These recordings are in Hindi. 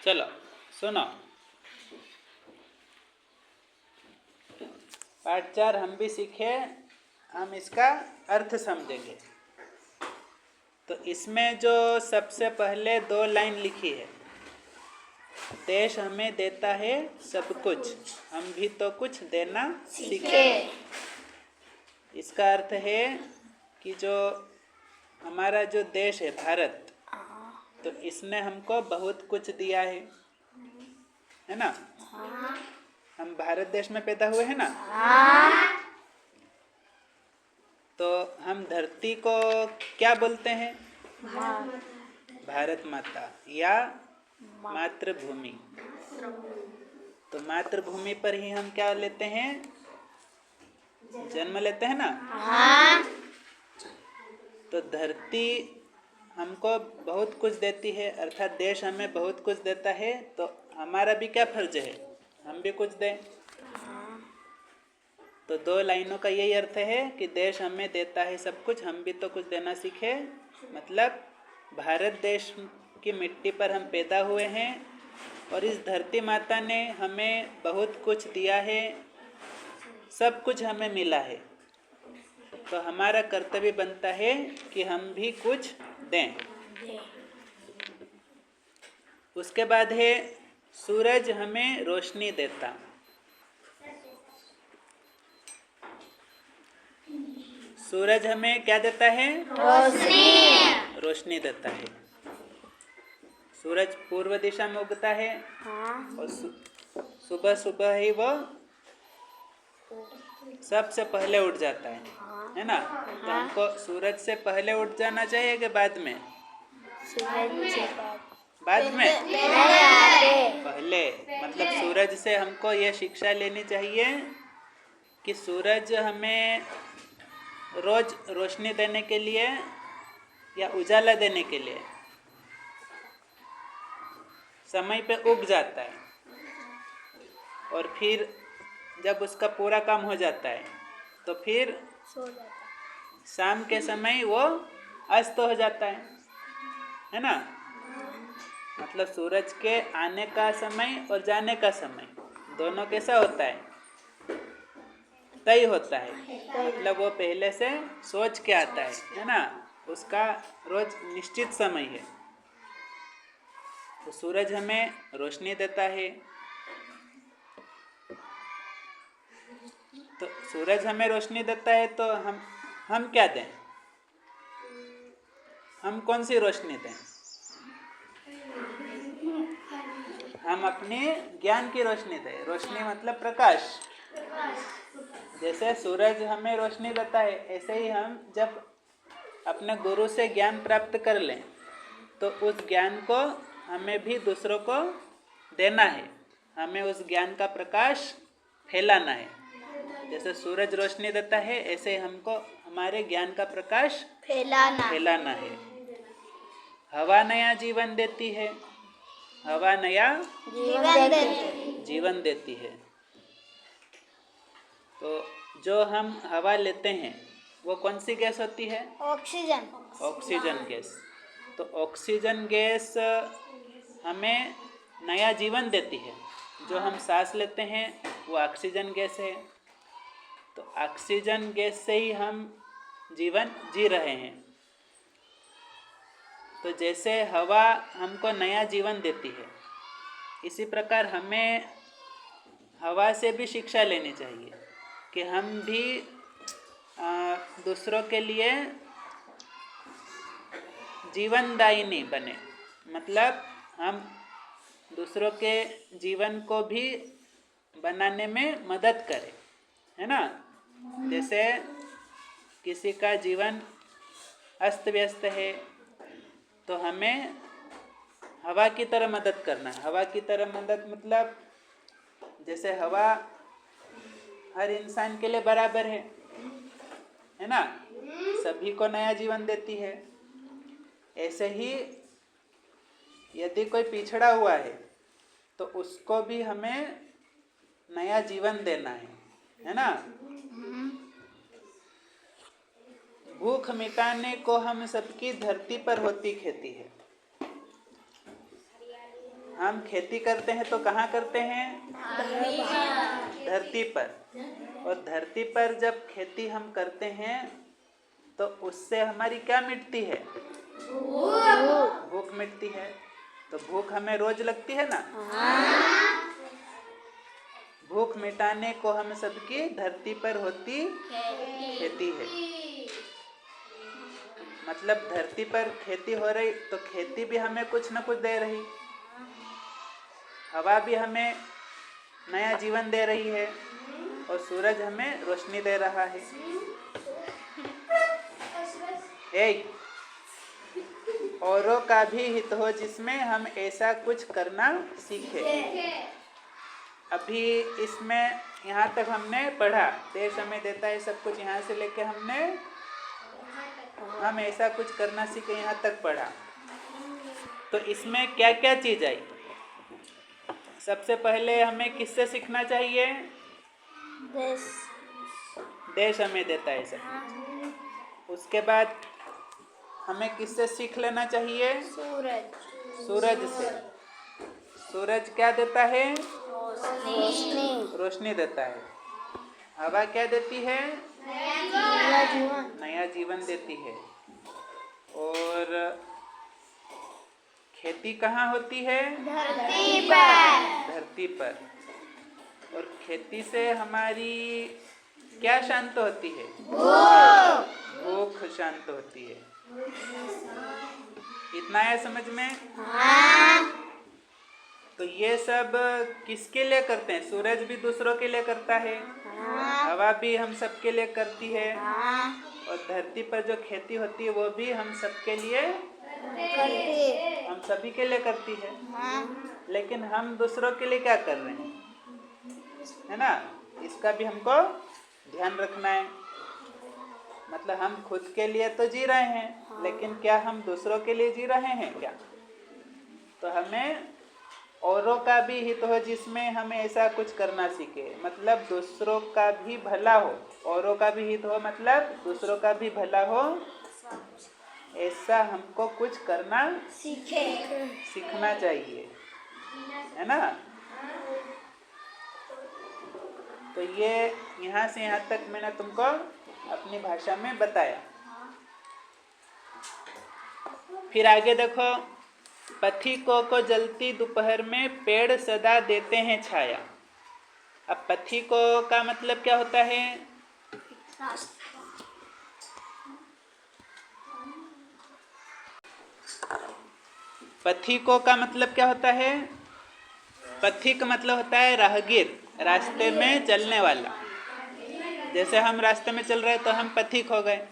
चलो सुनो, पाठ 4 हम भी सीखे, हम इसका अर्थ समझेंगे। तो इसमें जो सबसे पहले 2 लाइन लिखी है, देश हमें देता है सब कुछ, हम भी तो कुछ देना सीखे। इसका अर्थ है कि जो हमारा जो देश है भारत, तो इसने हमको बहुत कुछ दिया है ना। हम भारत देश में पैदा हुए हैं ना। तो हम धरती को क्या बोलते हैं? भारत माता या मातृभूमि। तो मातृभूमि पर ही हम क्या लेते हैं? जन्म लेते हैं ना। तो धरती हमको बहुत कुछ देती है, अर्थात देश हमें बहुत कुछ देता है, तो हमारा भी क्या फर्ज है? हम भी कुछ दें। तो 2 लाइनों का यही अर्थ है कि देश हमें देता है सब कुछ, हम भी तो कुछ देना सीखे। मतलब भारत देश की मिट्टी पर हम पैदा हुए हैं और इस धरती माता ने हमें बहुत कुछ दिया है, सब कुछ हमें मिला है। तो हमारा कर्तव्य बनता है कि हम भी कुछ दें। उसके बाद है सूरज हमें रोशनी देता। सूरज हमें क्या देता है? रोशनी देता है। सूरज पूर्व दिशा में उगता है और सुबह सुबह ही वो सबसे पहले उठ जाता है ना। तो हमको सूरज से पहले उठ जाना चाहिए कि बाद में? बाद में पहले। मतलब सूरज से हमको ये शिक्षा लेनी चाहिए कि सूरज हमें रोज रोशनी देने के लिए या उजाला देने के लिए समय पे उग जाता है और फिर जब उसका पूरा काम हो जाता है तो फिर शाम के समय वो अस्त हो जाता है ना। मतलब सूरज के आने का समय और जाने का समय दोनों कैसा होता है? तय होता है। मतलब वो पहले से सोच के आता है ना। उसका रोज निश्चित समय है। तो सूरज हमें रोशनी देता है। तो सूरज हमें रोशनी देता है तो हम क्या दें? हम कौन सी रोशनी दें? हम अपने ज्ञान की रोशनी दें। रोशनी मतलब प्रकाश। जैसे सूरज हमें रोशनी देता है, ऐसे ही हम जब अपने गुरु से ज्ञान प्राप्त कर लें तो उस ज्ञान को हमें भी दूसरों को देना है। हमें उस ज्ञान का प्रकाश फैलाना है। जैसे सूरज रोशनी देता है, ऐसे हमको हमारे ज्ञान का प्रकाश फैलाना है। हवा नया जीवन देती है। हवा नया जीवन देती है। तो जो हम हवा लेते हैं वो कौन सी गैस होती है? Oxygen gas. तो ऑक्सीजन गैस हमें नया जीवन देती है। जो हम सांस लेते हैं वो ऑक्सीजन गैस है। तो ऑक्सीजन गैस से ही हम जीवन जी रहे हैं। तो जैसे हवा हमको नया जीवन देती है, इसी प्रकार हमें हवा से भी शिक्षा लेनी चाहिए कि हम भी दूसरों के लिए जीवनदायिनी बने। मतलब हम दूसरों के जीवन को भी बनाने में मदद करें, है ना। जैसे किसी का जीवन अस्त व्यस्त है तो हमें हवा की तरह मदद करना है। हवा की तरह मदद मतलब जैसे हवा हर इंसान के लिए बराबर है ना। सभी को नया जीवन देती है। ऐसे ही यदि कोई पिछड़ा हुआ है तो उसको भी हमें नया जीवन देना है ना। भूख मिटाने को हम सबकी धरती पर होती खेती है। हम खेती करते हैं तो कहाँ करते हैं? धरती पर। और धरती पर जब खेती हम करते हैं तो उससे हमारी क्या मिटती है? भूख मिटती है। तो भूख हमें रोज लगती है ना? भूख मिटाने को हम सबकी धरती पर होती खेती है। मतलब धरती पर खेती हो रही तो खेती भी हमें कुछ न कुछ दे रही, हवा भी हमें नया जीवन दे रही है और सूरज हमें रोशनी दे रहा है। औरों का भी हित हो जिसमें हम ऐसा कुछ करना सीखे। अभी इसमें यहाँ तक हमने पढ़ा, देश हमें देता है सब कुछ, यहाँ से लेके हम ऐसा कुछ करना सीखे, यहाँ तक पढ़ा। तो इसमें क्या क्या चीज आई? सबसे पहले हमें किससे सीखना चाहिए? देश हमें देता है सब। उसके बाद हमें किससे सीख लेना चाहिए? सूरज से। सूरज क्या देता है? रोशनी देता है। हवा क्या देती है? नया जीवन देती है। और खेती कहाँ होती है? धरती पर। और खेती से हमारी क्या शांत होती है? भूख शांत होती है। इतना है समझ में? तो ये सब किसके लिए करते हैं? सूरज भी दूसरों के लिए करता है, हवा भी हम सबके लिए करती है, और धरती पर जो खेती होती है वो भी हम सबके लिए, हम सभी के लिए करती है। लेकिन हम दूसरों के लिए क्या कर रहे हैं, है ना? इसका भी हमको ध्यान रखना है। मतलब हम खुद के लिए तो जी रहे हैं, लेकिन क्या हम दूसरों के लिए जी रहे हैं क्या? तो हमें औरों का भी हित हो जिसमें हमें ऐसा कुछ करना सीखे, मतलब दूसरों का भी भला हो। औरों का भी हित हो मतलब दूसरों का भी भला हो, ऐसा हमको कुछ करना सीखना चाहिए, है ना? तो ये यहाँ से यहाँ तक मैंने तुमको अपनी भाषा में बताया। फिर आगे देखो, पथिकों को जलती दोपहर में पेड़ सदा देते हैं छाया। अब पथिकों का मतलब क्या होता है? पथिकों का मतलब क्या होता है? पथिक मतलब होता है राहगीर, रास्ते में चलने वाला। जैसे हम रास्ते में चल रहे तो हम पथिक हो गए।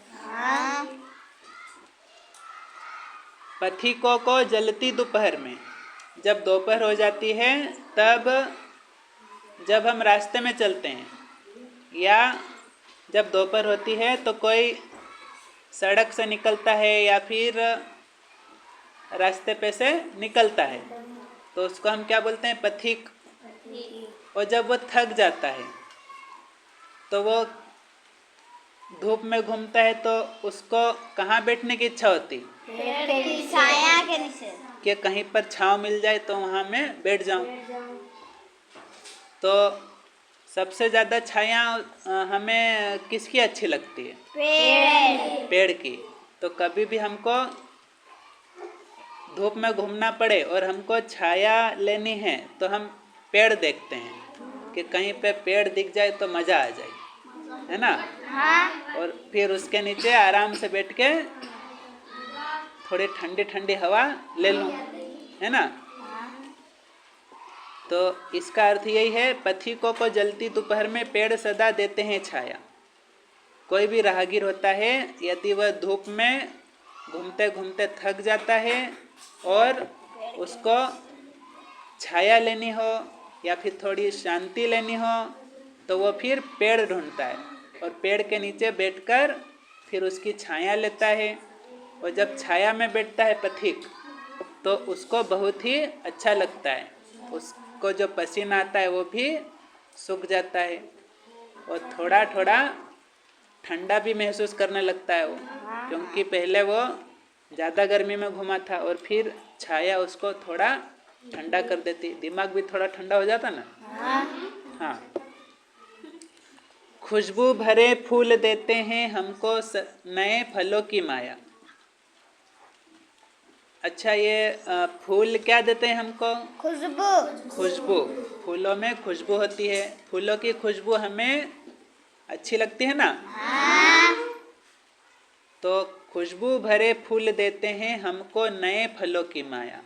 पथिकों को जलती दोपहर में, जब दोपहर हो जाती है तब जब हम रास्ते में चलते हैं, या जब दोपहर होती है तो कोई सड़क से निकलता है या फिर रास्ते पे से निकलता है, तो उसको हम क्या बोलते हैं? पथिक। और जब वो थक जाता है तो वो धूप में घूमता है तो उसको कहाँ बैठने की इच्छा होती? छाया के नीचे, कि कहीं पर छांव मिल जाए तो वहाँ मैं बैठ जाऊं। तो सबसे ज़्यादा छाया हमें किसकी अच्छी लगती है? पेड़ की। तो कभी भी हमको धूप में घूमना पड़े और हमको छाया लेनी है तो हम पेड़ देखते हैं कि कहीं पे पेड़ दिख जाए तो मज़ा आ जाए, है ना? और फिर उसके नीचे आराम से बैठ के थोड़ी ठंडी ठंडी हवा ले लूं, है ना? तो इसका अर्थ यही है, पथिकों को जलती दोपहर में पेड़ सदा देते हैं छाया। कोई भी राहगीर होता है, यदि वह धूप में घूमते घूमते थक जाता है और उसको छाया लेनी हो या फिर थोड़ी शांति लेनी हो, तो वो फिर पेड़ ढूंढता है और पेड़ के नीचे बैठकर फिर उसकी छाया लेता है। और जब छाया में बैठता है पथिक तो उसको बहुत ही अच्छा लगता है, उसको जो पसीना आता है वो भी सूख जाता है और थोड़ा थोड़ा ठंडा भी महसूस करने लगता है वो, क्योंकि पहले वो ज़्यादा गर्मी में घूमा था और फिर छाया उसको थोड़ा ठंडा कर देती, दिमाग भी थोड़ा ठंडा हो जाता ना। हाँ। खुशबू भरे फूल देते हैं हमको नए फलों की माया। अच्छा, ये फूल क्या देते हैं हमको? खुशबू। खुशबू। फूलों में खुशबू होती है, फूलों की खुशबू हमें अच्छी लगती है ना। तो खुशबू भरे फूल देते हैं हमको नए फलों की माया।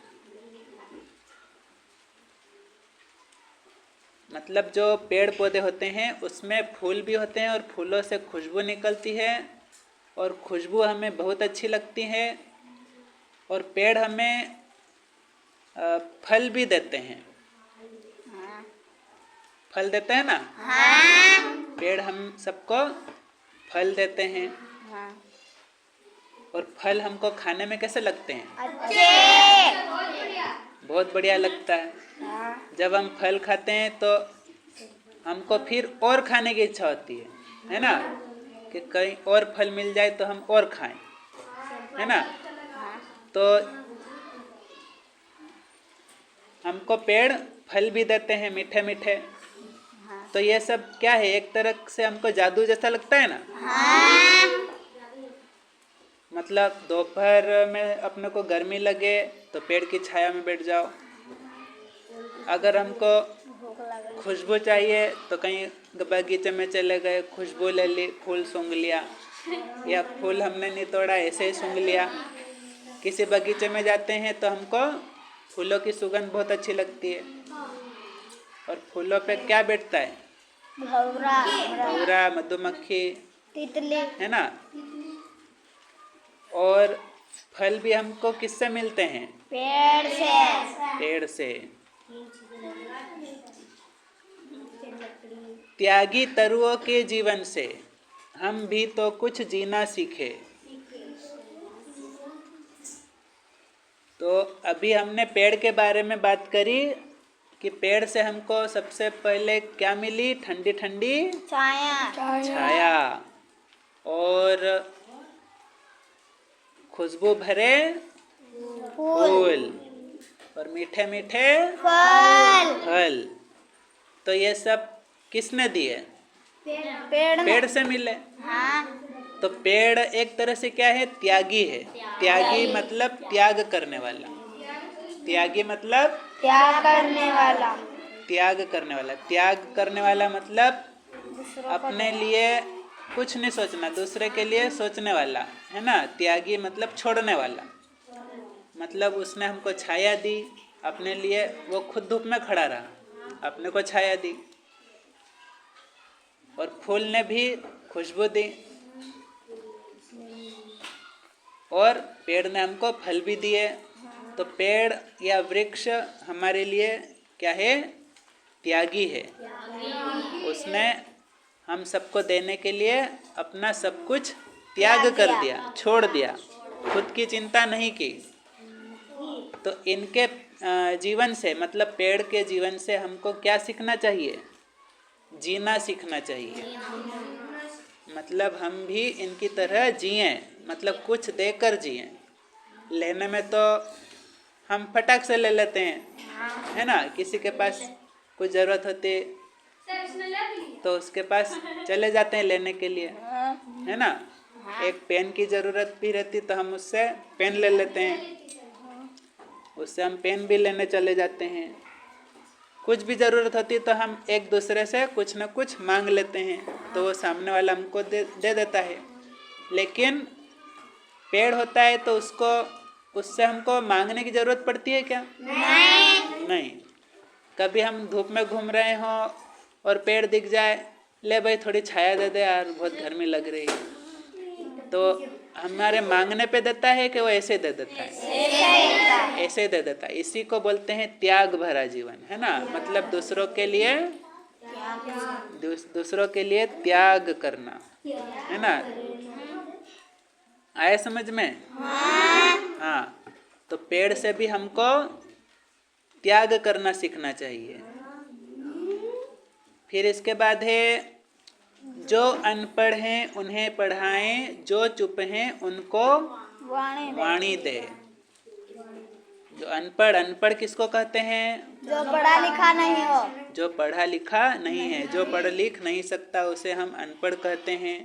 मतलब जो पेड़ पौधे होते हैं उसमें फूल भी होते हैं और फूलों से खुशबू निकलती है और खुशबू हमें बहुत अच्छी लगती है। और पेड़ हमें फल भी देते हैं। फल देते हैं ना। पेड़ हम सबको फल देते हैं। और फल हमको खाने में कैसे लगते हैं? बहुत बढ़िया लगता है। जब हम फल खाते हैं तो हमको फिर और खाने की इच्छा होती है ना, कि कहीं और फल मिल जाए तो हम और खाएं, है ना। तो हमको पेड़ फल भी देते हैं मीठे मीठे। तो ये सब क्या है, एक तरह से हमको जादू जैसा लगता है ना। मतलब दोपहर में अपने को गर्मी लगे तो पेड़ की छाया में बैठ जाओ। अगर हमको खुशबू चाहिए तो कहीं बगीचे में चले गए, खुशबू ले ली, फूल सूंघ लिया, या फूल हमने नहीं तोड़ा ऐसे ही सूंघ लिया। किसी बगीचे में जाते हैं तो हमको फूलों की सुगंध बहुत अच्छी लगती है। और फूलों पे क्या बैठता है? भौरा, मधुमक्खी, तितली, है ना। और फल भी हमको किससे मिलते हैं? पेड़ से। त्यागी तरुओं के जीवन से हम भी तो कुछ जीना सीखे। तो अभी हमने पेड़ के बारे में बात करी कि पेड़ से हमको सबसे पहले क्या मिली? ठंडी ठंडी छाया और खुशबू भरे फूल और मीठे मीठे फल। तो ये सब किसने दिए? पेड़ से मिले। तो पेड़ एक तरह से क्या है? त्यागी है। त्यागी मतलब त्याग करने वाला। त्यागी मतलब त्याग करने वाला। त्याग करने वाला। त्याग करने वाला मतलब अपने लिए कुछ नहीं सोचना, दूसरे के लिए सोचने वाला, है ना। त्यागी मतलब छोड़ने वाला। मतलब उसने हमको छाया दी अपने लिए, वो खुद धूप में खड़ा रहा, अपने को छाया दी। और फूल ने भी खुशबू दी और पेड़ ने हमको फल भी दिए। तो पेड़ या वृक्ष हमारे लिए क्या है? त्यागी है। उसने हम सबको देने के लिए अपना सब कुछ त्याग कर दिया, छोड़ दिया, खुद की चिंता नहीं की। तो इनके जीवन से, मतलब पेड़ के जीवन से हमको क्या सीखना चाहिए? जीना सीखना चाहिए। मतलब हम भी इनकी तरह जिएं, मतलब कुछ देकर जिएं। लेने में तो हम फटाक से ले लेते हैं, है ना। किसी के पास कुछ ज़रूरत होती तो उसके पास चले जाते हैं लेने के लिए, है ना। एक पेन की ज़रूरत भी रहती तो हम उससे पेन ले लेते हैं, उससे हम पेन भी लेने चले जाते हैं। कुछ भी ज़रूरत होती तो हम एक दूसरे से कुछ न कुछ मांग लेते हैं, तो वो सामने वाला हमको दे देता है। लेकिन पेड़ होता है तो उससे हमको मांगने की ज़रूरत पड़ती है क्या? नहीं। कभी हम धूप में घूम रहे हों और पेड़ दिख जाए, ले भाई थोड़ी छाया दे दे यार, बहुत गर्मी लग रही है, तो हमारे मांगने पे देता है कि वो ऐसे दे देता है? ऐसे दे देता है। इसी को बोलते हैं त्याग भरा जीवन, है ना। मतलब दूसरों के लिए त्याग करना, है ना। आए समझ में? हाँ। तो पेड़ से भी हमको त्याग करना सीखना चाहिए। फिर इसके बाद है, जो अनपढ़ हैं उन्हें पढ़ाएं, जो चुप हैं उनको वाणी दे। जो अनपढ़, अनपढ़ किसको कहते हैं? जो पढ़ा लिखा नहीं हो। जो पढ़ा लिखा नहीं है, जो पढ़ लिख नहीं सकता उसे हम अनपढ़ कहते हैं।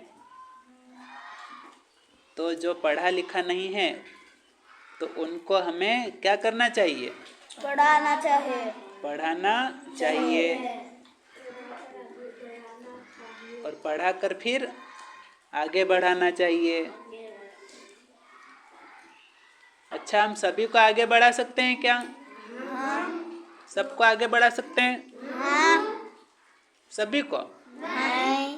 तो जो पढ़ा लिखा नहीं है तो उनको हमें क्या करना चाहिए? पढ़ाना चाहिए। पढ़ाना चाहिए और पढ़ाकर फिर आगे बढ़ाना चाहिए। अच्छा, हम सभी को आगे बढ़ा सकते हैं क्या? सबको आगे बढ़ा सकते हैं? हाँ। सभी को? नहीं।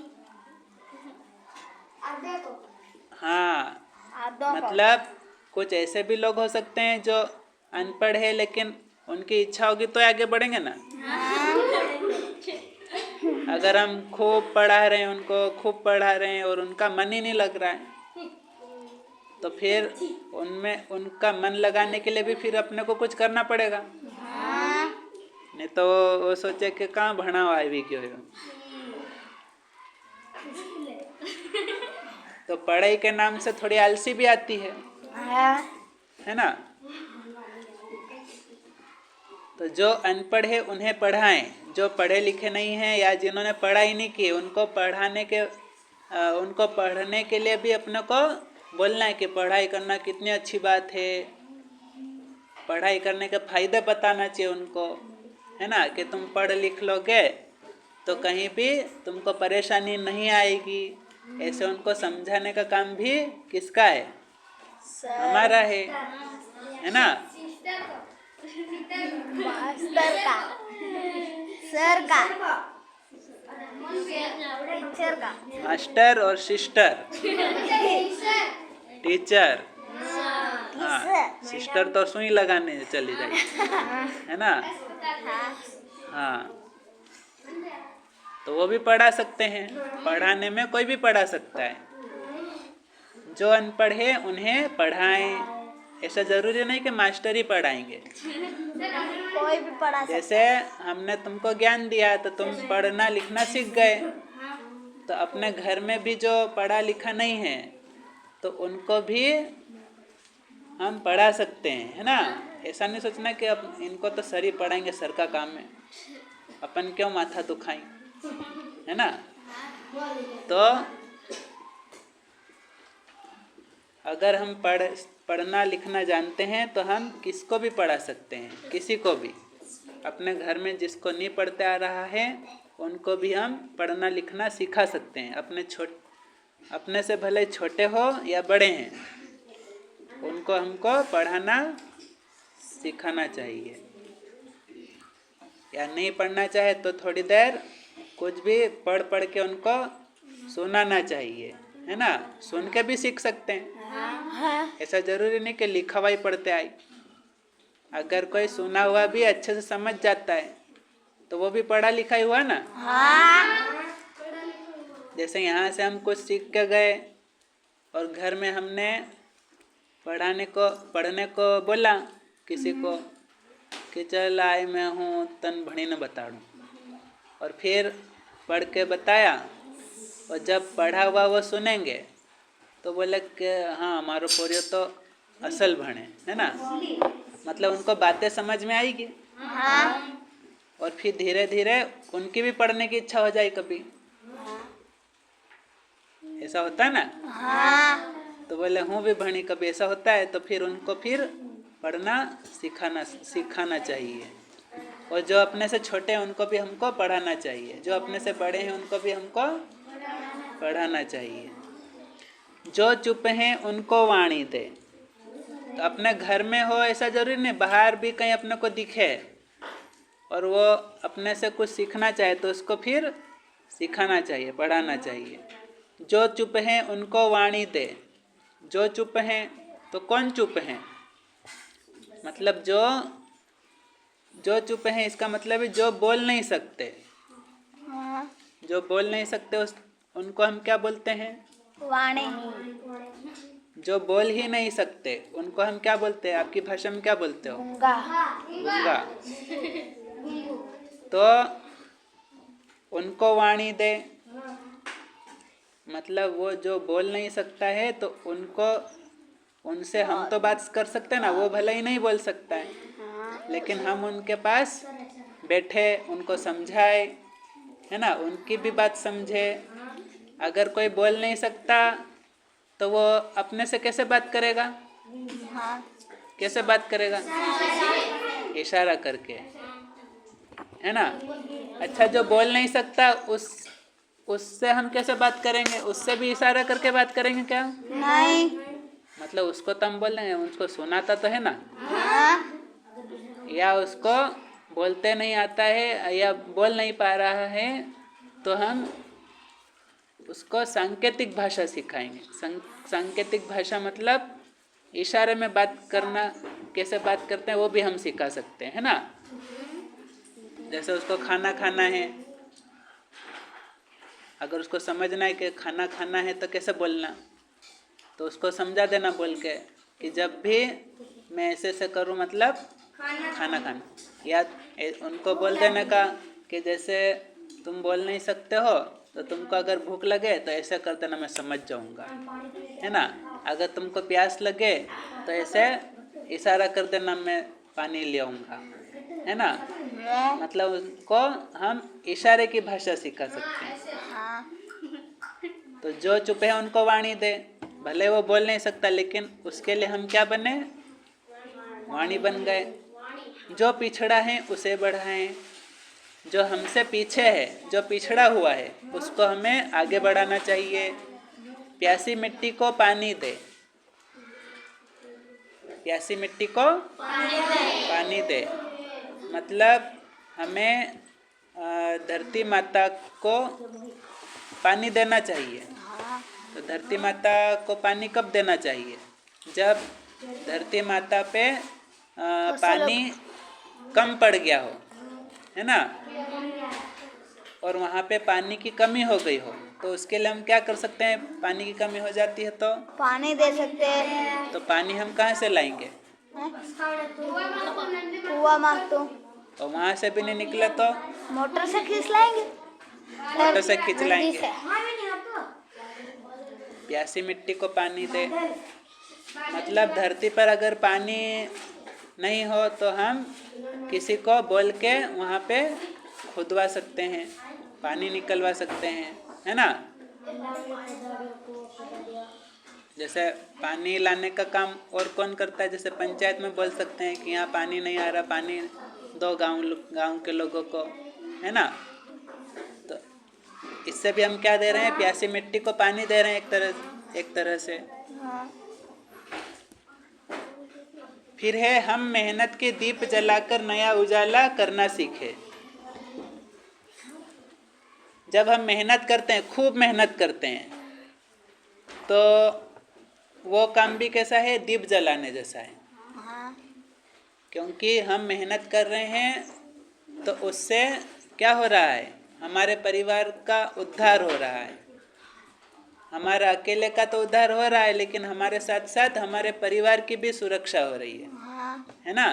हाँ, आधों को। मतलब कुछ ऐसे भी लोग हो सकते हैं जो अनपढ़ है लेकिन उनकी इच्छा होगी तो आगे बढ़ेंगे ना। अगर हम खूब पढ़ा रहे हैं, उनको खूब पढ़ा रहे हैं और उनका मन ही नहीं लग रहा है तो फिर उनमें उनका मन लगाने के लिए भी फिर अपने को कुछ करना पड़ेगा। नहीं तो वो सोचे कि कहाँ भणा हुआ भी क्यों है। तो पढ़ाई के नाम से थोड़ी आलसी भी आती है ना। तो जो अनपढ़ है उन्हें पढ़ाएं, जो पढ़े लिखे नहीं हैं या जिन्होंने पढ़ाई नहीं की उनको पढ़ने के लिए भी अपने को बोलना है कि पढ़ाई करना कितनी अच्छी बात है। पढ़ाई करने के फायदे बताना चाहिए उनको, है ना, कि तुम पढ़ लिख लोगे तो कहीं भी तुमको परेशानी नहीं आएगी। ऐसे उनको समझाने का काम भी किसका है? हमारा है ना। मास्टर का, सर का, टीचर का। मास्टर और सिस्टर, टीचर। हाँ, सिस्टर तो सुई लगाने चली जाएगी, है ना। हाँ, तो वो भी पढ़ा सकते हैं। पढ़ाने में कोई भी पढ़ा सकता है। जो अनपढ़ है उन्हें पढ़ाएं। ऐसा जरूरी नहीं कि मास्टर ही पढ़ाएंगे। कोई भी पढ़ा सकता है। जैसे हमने तुमको ज्ञान दिया तो तुम पढ़ना लिखना सीख गए, तो अपने घर में भी जो पढ़ा लिखा नहीं है तो उनको भी हम पढ़ा सकते हैं, है ना। ऐसा नहीं सोचना कि अब इनको तो सर ही पढ़ाएंगे, सर का काम है, अपन क्यों माथा दुखाएं, है ना। तो अगर हम पढ़ना लिखना जानते हैं तो हम किसको भी पढ़ा सकते हैं, किसी को भी। अपने घर में जिसको नहीं पढ़ते आ रहा है उनको भी हम पढ़ना लिखना सिखा सकते हैं। अपने से भले छोटे हो या बड़े हैं, उनको हमको पढ़ाना सिखाना चाहिए। या नहीं पढ़ना चाहे तो थोड़ी देर कुछ भी पढ़ के उनको सुनाना चाहिए, है ना। सुन के भी सीख सकते हैं। ऐसा जरूरी नहीं कि लिखा हुआ ही पढ़ते आए। अगर कोई सुना हुआ भी अच्छे से समझ जाता है तो वो भी पढ़ा लिखा ही हुआ ना। जैसे यहाँ से हम कुछ सीख के गए और घर में हमने पढ़ने को बोला किसी को कि चल आए मैं हूँ तन भणी न बताड़ू, और फिर पढ़ के बताया और जब पढ़ा हुआ वो सुनेंगे तो बोले कि हाँ हमारो पोरियो तो असल भणे, है ना। मतलब उनको बातें समझ में आएगी। और फिर धीरे धीरे उनकी भी पढ़ने की इच्छा हो जाए कभी। ऐसा होता है ना। तो बोले हूँ भी भणी, कभी ऐसा होता है तो फिर उनको फिर पढ़ना सिखाना चाहिए। और जो अपने से छोटे हैं उनको भी हमको पढ़ाना चाहिए, जो अपने से बड़े हैं उनको भी हमको पढ़ाना चाहिए। जो चुप हैं उनको वाणी दे। तो अपने घर में हो ऐसा जरूरी नहीं, बाहर भी कहीं अपने को दिखे और वो अपने से कुछ सीखना चाहे तो उसको फिर सिखाना चाहिए, पढ़ाना चाहिए। जो चुप हैं उनको वाणी दे। जो चुप हैं तो कौन चुप हैं? मतलब जो चुप हैं इसका मतलब है जो बोल नहीं सकते। जो बोल नहीं सकते उनको हम क्या बोलते हैं? वाणी। जो बोल ही नहीं सकते उनको हम क्या बोलते हैं? आपकी भाषा में क्या बोलते हो? गूंगा। तो उनको वाणी दे, मतलब वो जो बोल नहीं सकता है तो उनसे हम तो बात कर सकते हैं ना, वो भले ही नहीं बोल सकता है लेकिन हम उनके पास बैठे, उनको समझाए, है ना, उनकी भी बात समझे। अगर कोई बोल नहीं सकता तो वो अपने से कैसे बात करेगा? हाँ। कैसे बात करेगा? इशारा करके, है ना। अच्छा, जो बोल नहीं सकता उससे हम कैसे बात करेंगे? उससे भी इशारा करके बात करेंगे क्या? नहीं। मतलब उसको तो हम बोल रहे हैं, उसको सुनाता तो है ना। हाँ। या उसको बोलते नहीं आता है या बोल नहीं पा रहा है तो हम उसको सांकेतिक भाषा सिखाएंगे। सांकेतिक भाषा मतलब इशारे में बात करना, कैसे बात करते हैं वो भी हम सिखा सकते हैं, है ना। जैसे उसको खाना खाना है, अगर उसको समझना है कि खाना खाना है तो कैसे बोलना, तो उसको समझा देना बोल के कि जब भी मैं ऐसे ऐसे करूँ मतलब खाना खाना। या उनको बोल देने का कि जैसे तुम बोल नहीं सकते हो तो तुमको अगर भूख लगे तो ऐसे कर देना, मैं समझ जाऊंगा, है ना। अगर तुमको प्यास लगे तो ऐसे इशारा कर देना, मैं पानी ले आऊँगा, है ना। मतलब उनको हम इशारे की भाषा सिखा सकते हैं। हाँ। तो जो चुप है उनको वाणी दे, भले वो बोल नहीं सकता लेकिन उसके लिए हम क्या बने? वाणी बन गए। जो पिछड़ा है उसे बढ़ाएं, जो हमसे पीछे है, जो पिछड़ा हुआ है उसको हमें आगे बढ़ाना चाहिए। प्यासी मिट्टी को पानी दे, प्यासी मिट्टी को पानी दे मतलब हमें धरती माता को पानी देना चाहिए। तो धरती माता को पानी कब देना चाहिए? जब धरती माता पे पानी कम पड़ गया हो, है ना, और वहाँ पे पानी की कमी हो गई हो, तो उसके लिए हम क्या कर सकते हैं? पानी की कमी हो जाती है तो पानी दे सकते हैं। तो पानी हम कहाँ से लाएंगे? कुआं मांग तो और वहाँ से भी नहीं निकला तो मोटर से खींच लाएंगे। मोटर से खींच नदी लाएंगे। से। प्यासी मिट्टी को पानी दे मतलब धरती पर अगर पानी नहीं हो तो हम किसी को बोल के वहाँ पे खुदवा सकते हैं, पानी निकलवा सकते हैं, है ना। जैसे पानी लाने का काम और कौन करता है? जैसे पंचायत में बोल सकते हैं कि यहाँ पानी नहीं आ रहा, पानी दो गांव के लोगों को, है ना। तो इससे भी हम क्या दे रहे हैं? प्यासी मिट्टी को पानी दे रहे हैं एक तरह से। हाँ। फिर है हम मेहनत के दीप जलाकर नया उजाला करना सीखे। जब हम मेहनत करते हैं, खूब मेहनत करते हैं, तो वो काम भी कैसा है? दीप जलाने जैसा है। हाँ। क्योंकि हम मेहनत कर रहे हैं तो उससे क्या हो रहा है? हमारे परिवार का उद्धार हो रहा है। हमारा अकेले का तो उद्धार हो रहा है लेकिन हमारे साथ साथ हमारे परिवार की भी सुरक्षा हो रही है ना।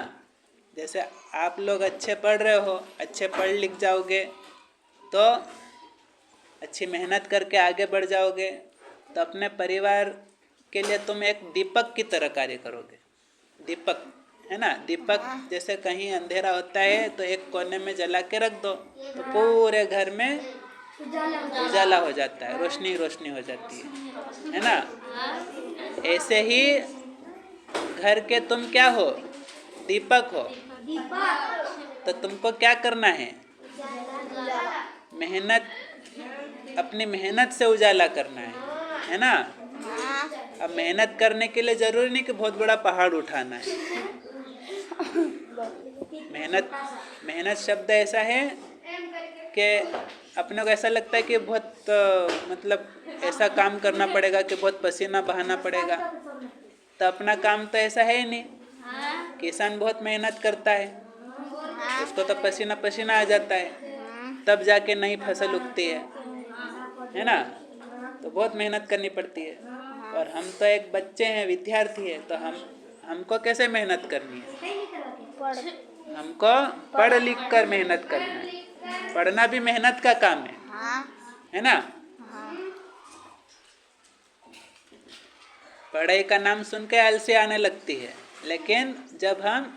जैसे आप लोग अच्छे पढ़ रहे हो, अच्छे पढ़ लिख जाओगे तो अच्छी मेहनत करके आगे बढ़ जाओगे, तो अपने परिवार के लिए तुम एक दीपक की तरह कार्य करोगे। दीपक, है ना। दीपक जैसे कहीं अंधेरा होता है तो एक कोने में जला के रख दो तो पूरे घर में उजाला हो जाता है, रोशनी रोशनी हो जाती है ना। ऐसे ही घर के तुम क्या हो? दीपक हो। तो तुमको क्या करना है? मेहनत, अपनी मेहनत से उजाला करना है ना। अब मेहनत करने के लिए जरूरी नहीं कि बहुत बड़ा पहाड़ उठाना है। मेहनत शब्द ऐसा है कि अपने को ऐसा लगता है कि बहुत मतलब ऐसा काम करना पड़ेगा कि बहुत पसीना बहाना पड़ेगा, तो अपना काम तो ऐसा है ही नहीं। किसान बहुत मेहनत करता है, उसको तो पसीना पसीना आ जाता है, तब जाके नई फसल उगती है ना। तो बहुत मेहनत करनी पड़ती है। और हम तो एक बच्चे हैं, विद्यार्थी है, तो हमको कैसे मेहनत करनी है? हमको पढ़ लिख कर मेहनत करना है। पढ़ना भी मेहनत का काम है ना। पढ़ाई का नाम सुन के आलसी आने लगती है, लेकिन जब हम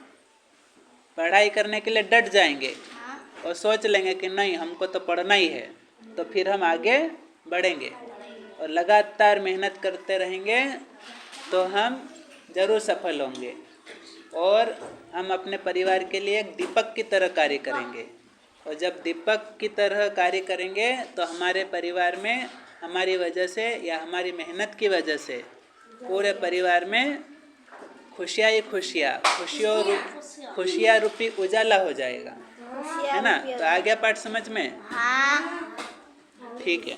पढ़ाई करने के लिए डट जाएंगे हाँ और सोच लेंगे कि नहीं हमको तो पढ़ना ही है, तो फिर हम आगे बढ़ेंगे और लगातार मेहनत करते रहेंगे तो हम ज़रूर सफल होंगे और हम अपने परिवार के लिए एक दीपक की तरह कार्य करेंगे। और जब दीपक की तरह कार्य करेंगे तो हमारे परिवार में हमारी वजह से या हमारी मेहनत की वजह से पूरे परिवार में खुशियाँ ही खुशियाँ रूपी उजाला हो जाएगा, है ना। तो आ गया पाठ समझ में? हाँ ठीक है।